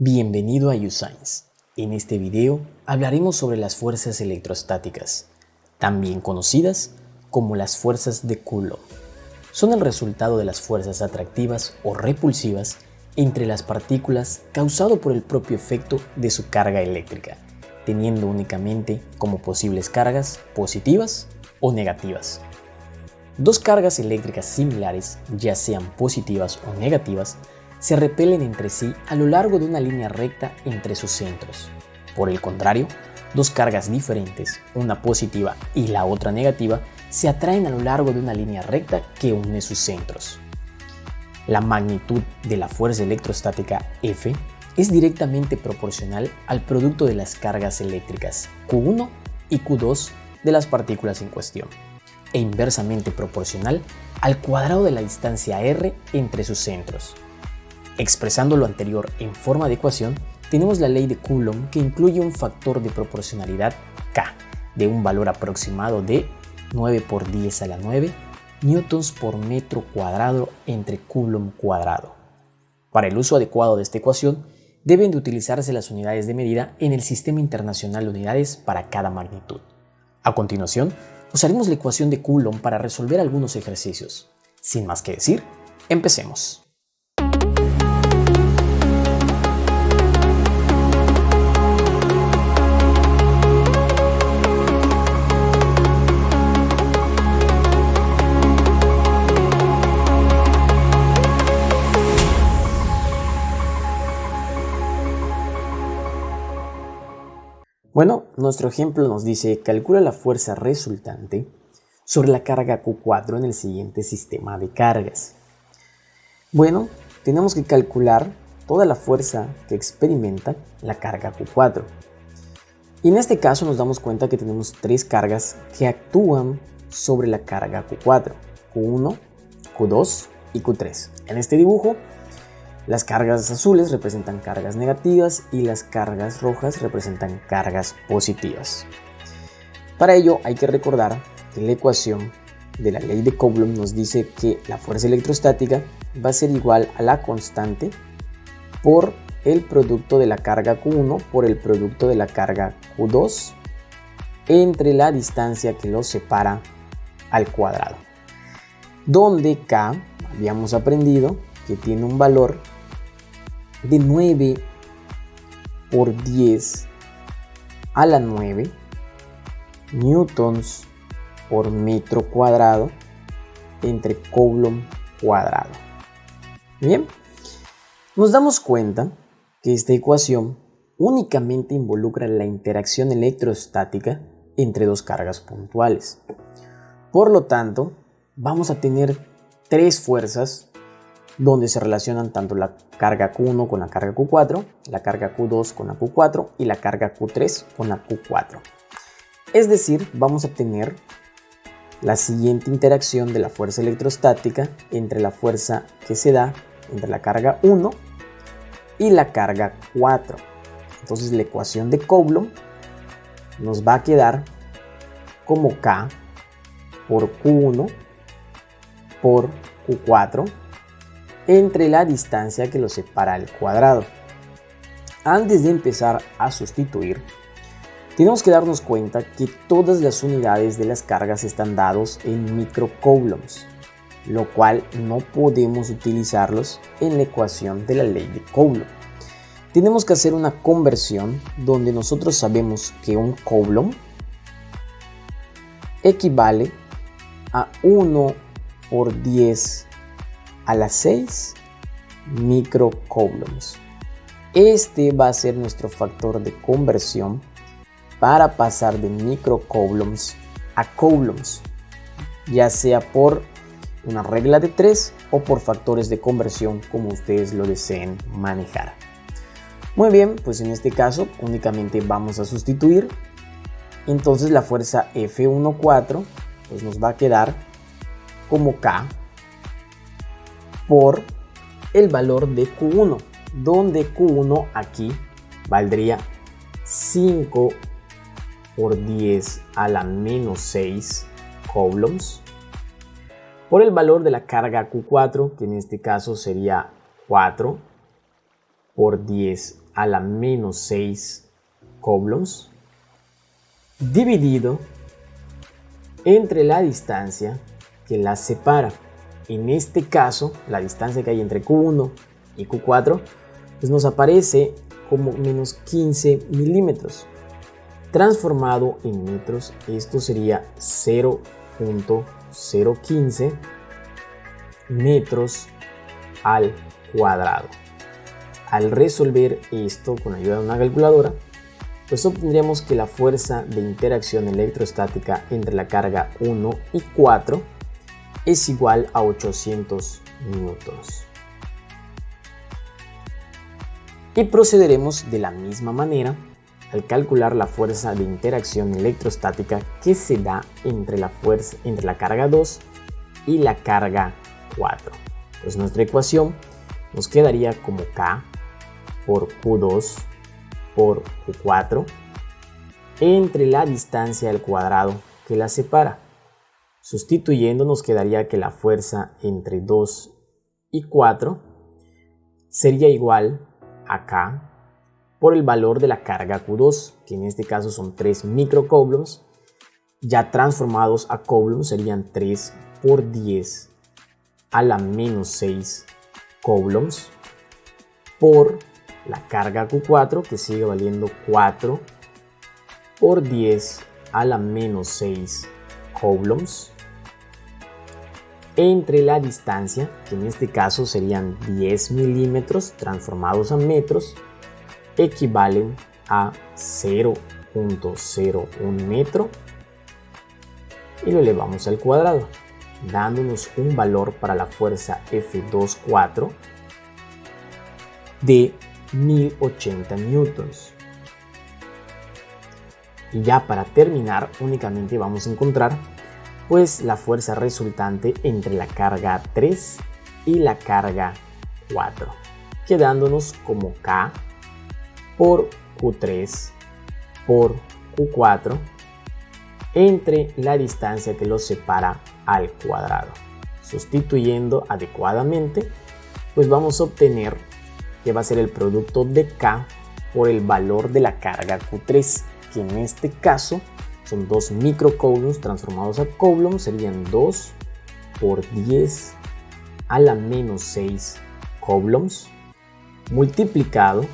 Bienvenido a UScience. En este video hablaremos sobre las fuerzas electrostáticas, también conocidas como las fuerzas de Coulomb. Son el resultado de las fuerzas atractivas o repulsivas entre las partículas causado por el propio efecto de su carga eléctrica, teniendo únicamente como posibles cargas positivas o negativas. Dos cargas eléctricas similares, ya sean positivas o negativas, se repelen entre sí a lo largo de una línea recta entre sus centros. Por el contrario, dos cargas diferentes, una positiva y la otra negativa, se atraen a lo largo de una línea recta que une sus centros. La magnitud de la fuerza electrostática F es directamente proporcional al producto de las cargas eléctricas Q1 y Q2 de las partículas en cuestión, e inversamente proporcional al cuadrado de la distancia r entre sus centros. Expresando lo anterior en forma de ecuación, tenemos la ley de Coulomb, que incluye un factor de proporcionalidad K de un valor aproximado de 9 por 10 a la 9 newtons por metro cuadrado entre Coulomb cuadrado. Para el uso adecuado de esta ecuación, deben de utilizarse las unidades de medida en el Sistema Internacional de Unidades para cada magnitud. A continuación, usaremos la ecuación de Coulomb para resolver algunos ejercicios. Sin más que decir, empecemos. Bueno, nuestro ejemplo nos dice: calcula la fuerza resultante sobre la carga Q4 en el siguiente sistema de cargas. Bueno, tenemos que calcular toda la fuerza que experimenta la carga Q4. Y en este caso nos damos cuenta que tenemos tres cargas que actúan sobre la carga Q4, Q1, Q2 y Q3. En este dibujo, las cargas azules representan cargas negativas y las cargas rojas representan cargas positivas. Para ello hay que recordar que la ecuación de la ley de Coulomb nos dice que la fuerza electrostática va a ser igual a la constante por el producto de la carga Q1 por el producto de la carga Q2 entre la distancia que los separa al cuadrado, donde K habíamos aprendido que tiene un valor de 9 por 10 a la 9 newtons por metro cuadrado entre Coulomb cuadrado. Bien, nos damos cuenta que esta ecuación únicamente involucra la interacción electrostática entre dos cargas puntuales. Por lo tanto, vamos a tener tres fuerzas donde se relacionan tanto la carga Q1 con la carga Q4, la carga Q2 con la Q4 y la carga Q3 con la Q4. Es decir, vamos a tener la siguiente interacción de la fuerza electrostática entre la fuerza que se da entre la carga 1 y la carga 4. Entonces la ecuación de Coulomb nos va a quedar como K por Q1 por Q4 entre la distancia que lo separa al cuadrado. Antes de empezar a sustituir, tenemos que darnos cuenta que todas las unidades de las cargas están dados en microcoulombs, lo cual no podemos utilizarlos en la ecuación de la ley de Coulomb. Tenemos que hacer una conversión donde nosotros sabemos que un coulomb equivale a 1 por 10 a las 6 microcoulombs. Este va a ser nuestro factor de conversión para pasar de microcoulombs a coulombs, ya sea por una regla de 3 o por factores de conversión, como ustedes lo deseen manejar. Muy bien, pues en este caso únicamente vamos a sustituir. Entonces la fuerza F14 pues nos va a quedar como K por el valor de Q1, donde Q1 aquí valdría 5 por 10 a la menos 6 coulombs, por el valor de la carga Q4, que en este caso sería 4 por 10 a la menos 6 coulombs dividido entre la distancia que las separa. En este caso, la distancia que hay entre Q1 y Q4 pues nos aparece como menos 15 milímetros. Transformado en metros, esto sería 0.015 metros al cuadrado. Al resolver esto con ayuda de una calculadora, pues obtendríamos que la fuerza de interacción electrostática entre la carga 1 y 4 es igual a 800 newtons. Y procederemos de la misma manera al calcular la fuerza de interacción electrostática que se da entre la carga 2 y la carga 4. Pues nuestra ecuación nos quedaría como K por Q2 por Q4 entre la distancia al cuadrado que la separa. Sustituyendo nos quedaría que la fuerza entre 2 y 4 sería igual a K por el valor de la carga Q2, que en este caso son 3 microcoulombs, ya transformados a coulombs serían 3 por 10 a la menos 6 coulombs por la carga Q4, que sigue valiendo 4 por 10 a la menos 6 coulombs entre la distancia, que en este caso serían 10 milímetros transformados a metros, equivalen a 0.01 metro, y lo elevamos al cuadrado, dándonos un valor para la fuerza F2.4 de 1080 newtons. Y ya para terminar, únicamente vamos a encontrar pues la fuerza resultante entre la carga 3 y la carga 4, quedándonos como K por Q3 por Q4 entre la distancia que los separa al cuadrado. Sustituyendo adecuadamente, pues vamos a obtener que va a ser el producto de K por el valor de la carga Q3, que en este caso son 2 microcoulombs transformados a coulombs, serían 2 por 10 a la menos 6 coulombs, multiplicado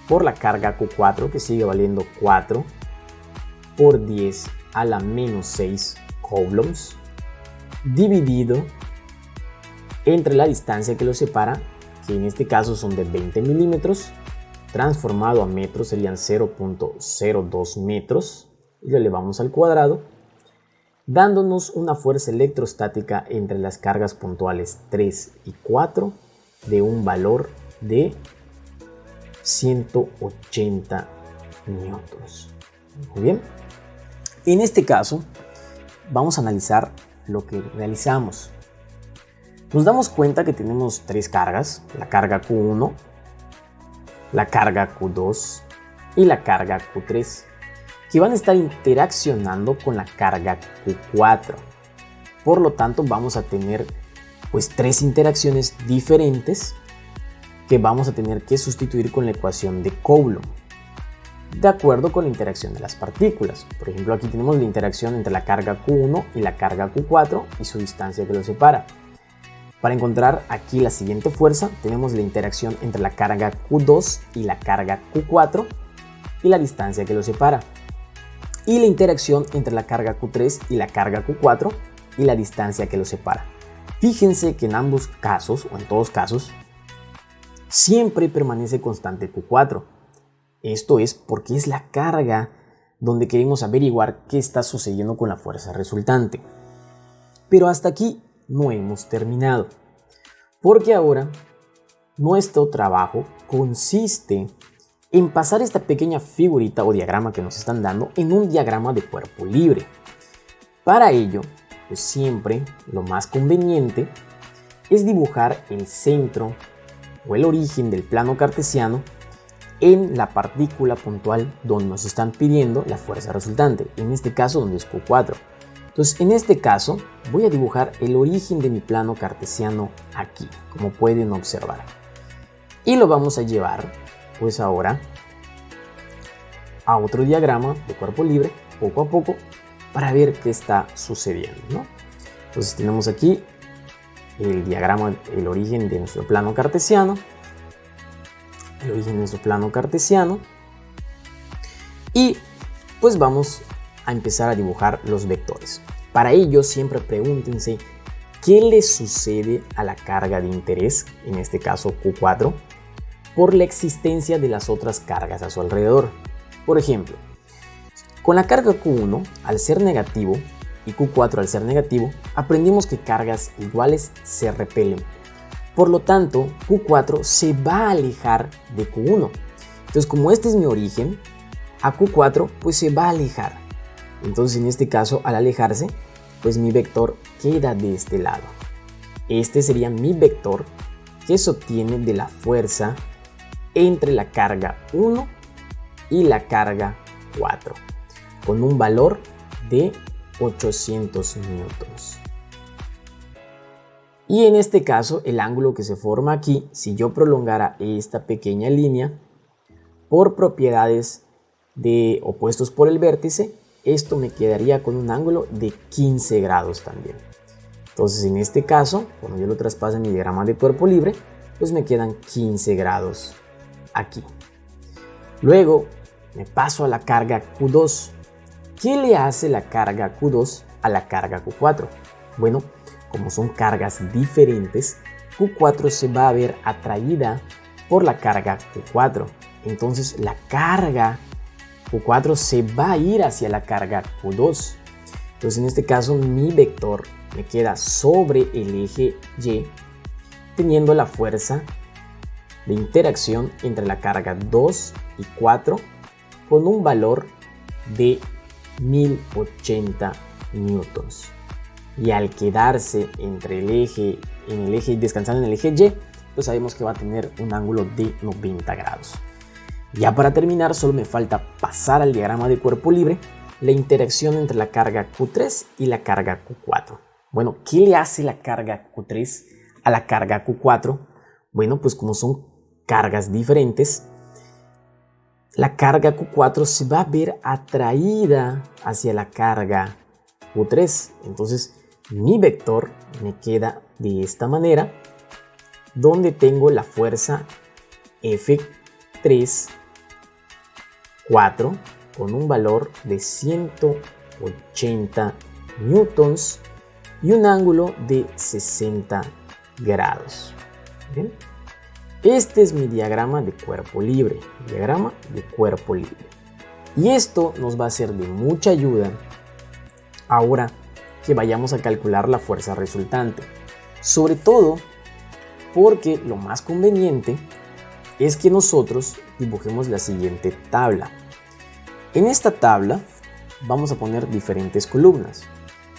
por la carga Q4, que sigue valiendo 4 por 10 a la menos 6 coulombs, dividido entre la distancia que los separa, que en este caso son de 20 milímetros, transformado a metros serían 0.02 metros, y lo elevamos al cuadrado, dándonos una fuerza electrostática entre las cargas puntuales 3 y 4 de un valor de 180 newtons. Muy bien. En este caso, vamos a analizar lo que realizamos. Nos damos cuenta que tenemos tres cargas, la carga Q1, la carga Q2 y la carga Q3, que van a estar interaccionando con la carga Q4. Por lo tanto, vamos a tener pues tres interacciones diferentes que vamos a tener que sustituir con la ecuación de Coulomb, de acuerdo con la interacción de las partículas. Por ejemplo, aquí tenemos la interacción entre la carga Q1 y la carga Q4 y su distancia que los separa. Para encontrar aquí la siguiente fuerza, tenemos la interacción entre la carga Q2 y la carga Q4 y la distancia que los separa. Y la interacción entre la carga Q3 y la carga Q4 y la distancia que los separa. Fíjense que en ambos casos, o en todos casos, siempre permanece constante Q4. Esto es porque es la carga donde queremos averiguar qué está sucediendo con la fuerza resultante. Pero hasta aquí no hemos terminado, porque ahora nuestro trabajo consiste en pasar esta pequeña figurita o diagrama que nos están dando en un diagrama de cuerpo libre. Para ello, pues siempre lo más conveniente es dibujar el centro o el origen del plano cartesiano en la partícula puntual donde nos están pidiendo la fuerza resultante, en este caso donde es Q4. Entonces, en este caso, voy a dibujar el origen de mi plano cartesiano aquí, como pueden observar. Y lo vamos a llevar pues ahora a otro diagrama de cuerpo libre, poco a poco, para ver qué está sucediendo, ¿no? Entonces tenemos aquí el diagrama, el origen de nuestro plano cartesiano, y pues vamos a empezar a dibujar los vectores. Para ello siempre pregúntense qué le sucede a la carga de interés, en este caso Q4, por la existencia de las otras cargas a su alrededor. Por ejemplo, con la carga Q1 al ser negativo y Q4 al ser negativo, aprendimos que cargas iguales se repelen. Por lo tanto, Q4 se va a alejar de Q1. Entonces, como este es mi origen, a Q4 pues se va a alejar. Entonces, en este caso, al alejarse, pues mi vector queda de este lado. Este sería mi vector que se obtiene de la fuerza entre la carga 1 y la carga 4, con un valor de 800 newtons. Y en este caso, el ángulo que se forma aquí, si yo prolongara esta pequeña línea por propiedades de opuestos por el vértice, esto me quedaría con un ángulo de 15 grados también. Entonces, en este caso, cuando yo lo traspase en mi diagrama de cuerpo libre, pues me quedan 15 grados aquí. Luego me paso a la carga Q2. ¿Qué le hace la carga Q2 a la carga Q4? Bueno, como son cargas diferentes, Q4 se va a ver atraída por la carga Q4. Entonces la carga Q4 se va a ir hacia la carga Q2. Entonces en este caso mi vector me queda sobre el eje Y, teniendo la fuerza de interacción entre la carga 2 y 4 con un valor de 1080 newtons. Y al quedarse entre el eje, descansando en el eje Y, pues sabemos que va a tener un ángulo de 90 grados. Ya para terminar, solo me falta pasar al diagrama de cuerpo libre la interacción entre la carga Q3 y la carga Q4. Bueno, ¿qué le hace la carga Q3 a la carga Q4? Bueno, pues como son cargas diferentes, la carga Q4 se va a ver atraída hacia la carga Q3. Entonces, mi vector me queda de esta manera, donde tengo la fuerza F3, 4, con un valor de 180 newtons y un ángulo de 60 grados. ¿Bien? Este es mi diagrama de cuerpo libre. Y esto nos va a ser de mucha ayuda ahora que vayamos a calcular la fuerza resultante. Sobre todo porque lo más conveniente es que nosotros dibujemos la siguiente tabla. En esta tabla vamos a poner diferentes columnas.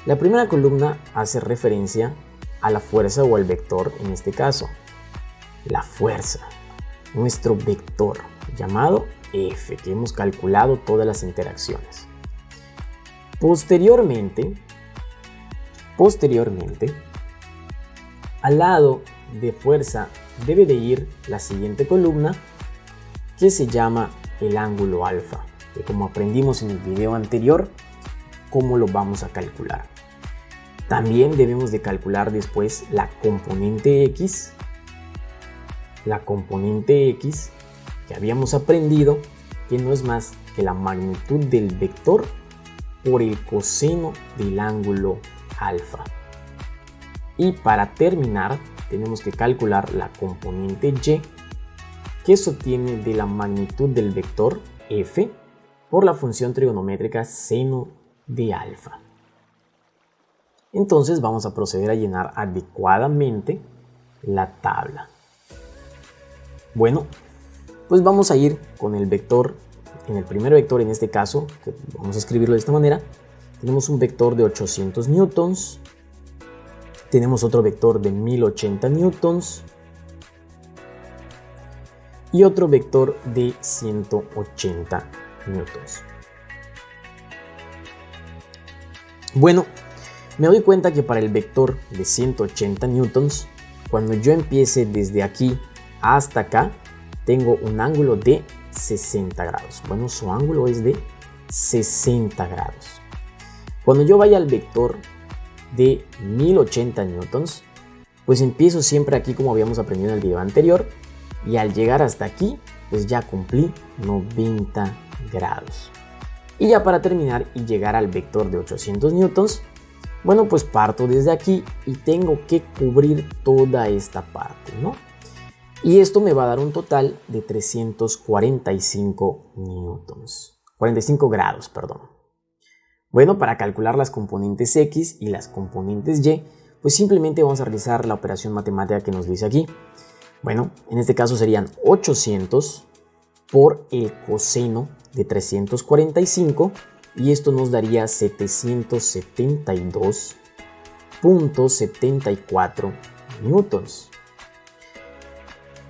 La primera columna hace referencia a la fuerza o al vector, en este caso. La fuerza, nuestro vector llamado F, que hemos calculado todas las interacciones. Posteriormente, al lado de fuerza debe de ir la siguiente columna, que se llama el ángulo alfa, que como aprendimos en el video anterior, cómo lo vamos a calcular. También debemos de calcular después la componente X, que habíamos aprendido que no es más que la magnitud del vector por el coseno del ángulo alfa. Y para terminar, tenemos que calcular la componente Y, que se obtiene de la magnitud del vector F por la función trigonométrica seno de alfa. Entonces vamos a proceder a llenar adecuadamente la tabla. Bueno, pues vamos a ir con el vector. En el primer vector, en este caso, que vamos a escribirlo de esta manera, tenemos un vector de 800 newtons, tenemos otro vector de 1080 newtons y otro vector de 180 newtons. Bueno, me doy cuenta que para el vector de 180 newtons, cuando yo empiece desde aquí hasta acá, tengo un ángulo de 60 grados. Bueno, su ángulo es de 60 grados. Cuando yo vaya al vector de 1080 newtons, pues empiezo siempre aquí como habíamos aprendido en el video anterior, y al llegar hasta aquí, pues ya cumplí 90 grados. Y ya para terminar y llegar al vector de 800 newtons, bueno, pues parto desde aquí y tengo que cubrir toda esta parte, ¿no? Y esto me va a dar un total de 345 newtons, 45 grados, perdón. Bueno, para calcular las componentes X y las componentes Y, pues simplemente vamos a realizar la operación matemática que nos dice aquí. Bueno, en este caso serían 800 por el coseno de 345 y esto nos daría 772.74 newtons.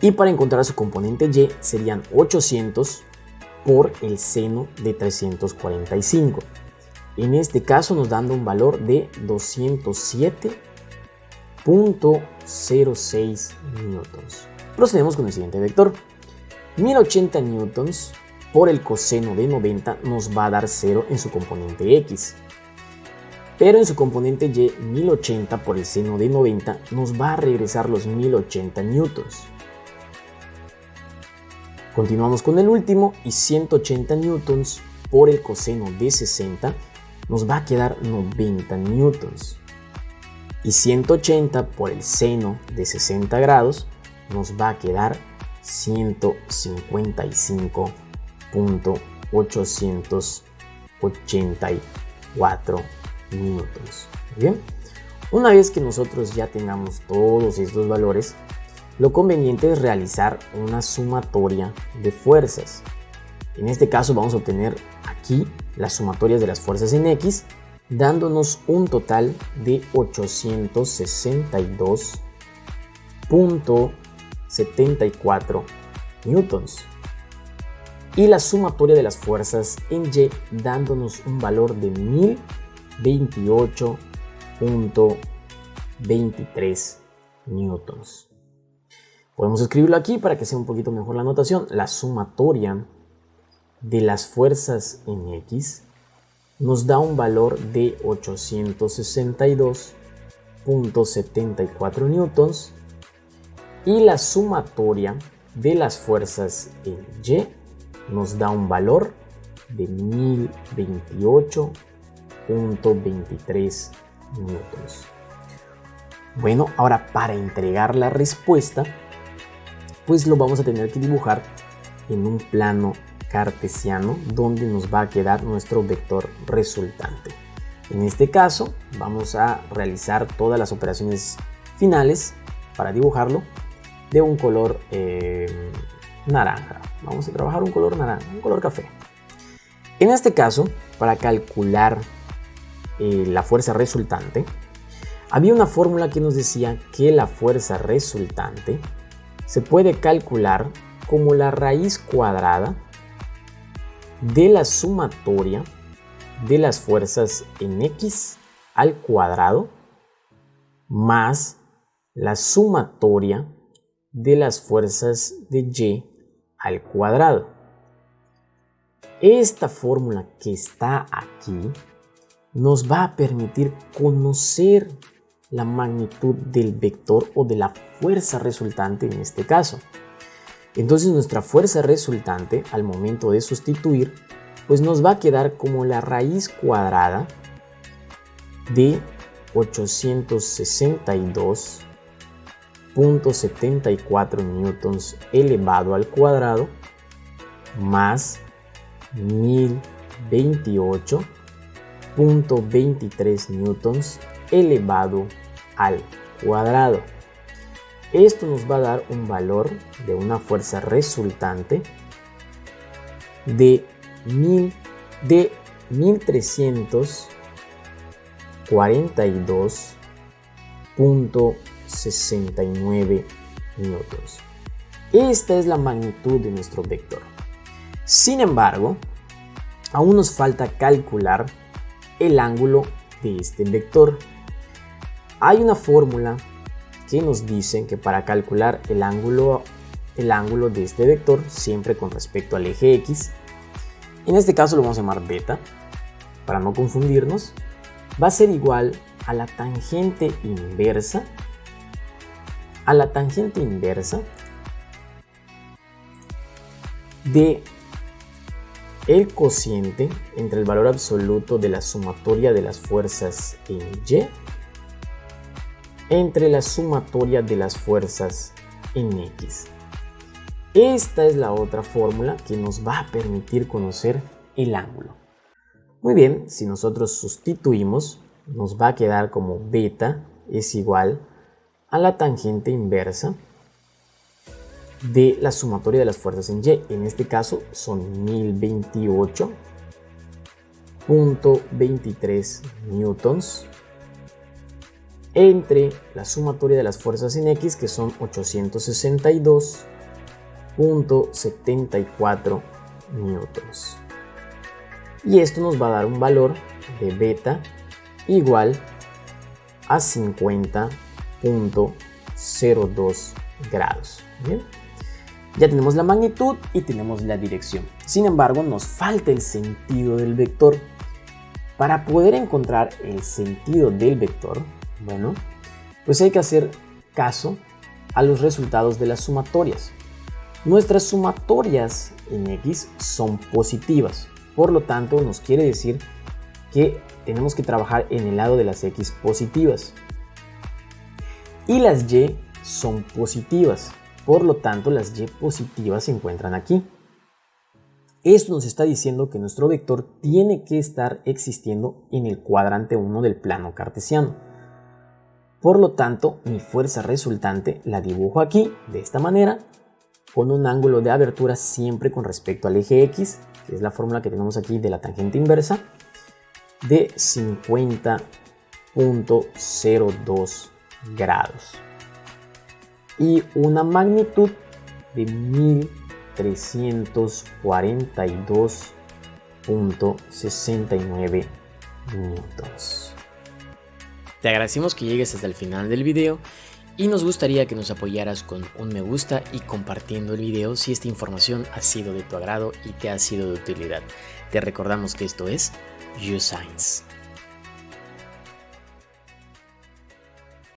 Y para encontrar su componente Y serían 800 por el seno de 345. En este caso nos dando un valor de 207.06 newtons. Procedemos con el siguiente vector. 1080 newtons por el coseno de 90 nos va a dar 0 en su componente X. Pero en su componente Y, 1080 por el seno de 90 nos va a regresar los 1080 newtons. Continuamos con el último y 180 newtons por el coseno de 60 nos va a quedar 90 newtons. Y 180 por el seno de 60 grados nos va a quedar 155.884 newtons. Bien, una vez que nosotros ya tengamos todos estos valores, lo conveniente es realizar una sumatoria de fuerzas. En este caso vamos a obtener aquí las sumatorias de las fuerzas en X, dándonos un total de 862.74 newtons. Y la sumatoria de las fuerzas en Y, dándonos un valor de 1028.23 newtons. Podemos escribirlo aquí para que sea un poquito mejor la notación. La sumatoria de las fuerzas en X nos da un valor de 862.74 newtons y la sumatoria de las fuerzas en Y nos da un valor de 1028.23 newtons. Bueno, ahora para entregar la respuesta, pues lo vamos a tener que dibujar en un plano cartesiano donde nos va a quedar nuestro vector resultante. En este caso vamos a realizar todas las operaciones finales para dibujarlo de un color naranja. Vamos a trabajar un color naranja, un color café. En este caso, para calcular la fuerza resultante, había una fórmula que nos decía que la fuerza resultante se puede calcular como la raíz cuadrada de la sumatoria de las fuerzas en X al cuadrado más la sumatoria de las fuerzas de Y al cuadrado. Esta fórmula que está aquí nos va a permitir conocer la magnitud del vector o de la fuerza resultante en este caso. Entonces nuestra fuerza resultante al momento de sustituir pues nos va a quedar como la raíz cuadrada de 862.74 newtons elevado al cuadrado más 1028.23 newtons elevado al cuadrado. Esto nos va a dar un valor de una fuerza resultante de 1342.69 newtons. Esta es la magnitud de nuestro vector. Sin embargo, aún nos falta calcular el ángulo de este vector. Hay una fórmula que nos dice que para calcular el ángulo el ángulo de este vector siempre con respecto al eje X. En este caso lo vamos a llamar beta, para no confundirnos. Va a ser igual a la tangente inversa, de el cociente entre el valor absoluto de la sumatoria de las fuerzas en Y entre la sumatoria de las fuerzas en X. Esta es la otra fórmula que nos va a permitir conocer el ángulo. Muy bien, si nosotros sustituimos, nos va a quedar como beta es igual a la tangente inversa de la sumatoria de las fuerzas en Y. En este caso son 1028.23 newtons entre la sumatoria de las fuerzas en X, que son 862.74 newtons. Y esto nos va a dar un valor de beta igual a 50.02 grados. ¿Bien? Ya tenemos la magnitud y tenemos la dirección. Sin embargo, nos falta el sentido del vector. Para poder encontrar el sentido del vector, bueno, pues hay que hacer caso a los resultados de las sumatorias. Nuestras sumatorias en X son positivas, por lo tanto nos quiere decir que tenemos que trabajar en el lado de las X positivas. Y las Y son positivas, por lo tanto las Y positivas se encuentran aquí. Esto nos está diciendo que nuestro vector tiene que estar existiendo en el cuadrante 1 del plano cartesiano. Por lo tanto, mi fuerza resultante la dibujo aquí, de esta manera, con un ángulo de abertura siempre con respecto al eje X, que es la fórmula que tenemos aquí de la tangente inversa, de 50.02 grados. Y una magnitud de 1342.69 newtons. Te agradecemos que llegues hasta el final del video y nos gustaría que nos apoyaras con un me gusta y compartiendo el video si esta información ha sido de tu agrado y te ha sido de utilidad. Te recordamos que esto es YouScience.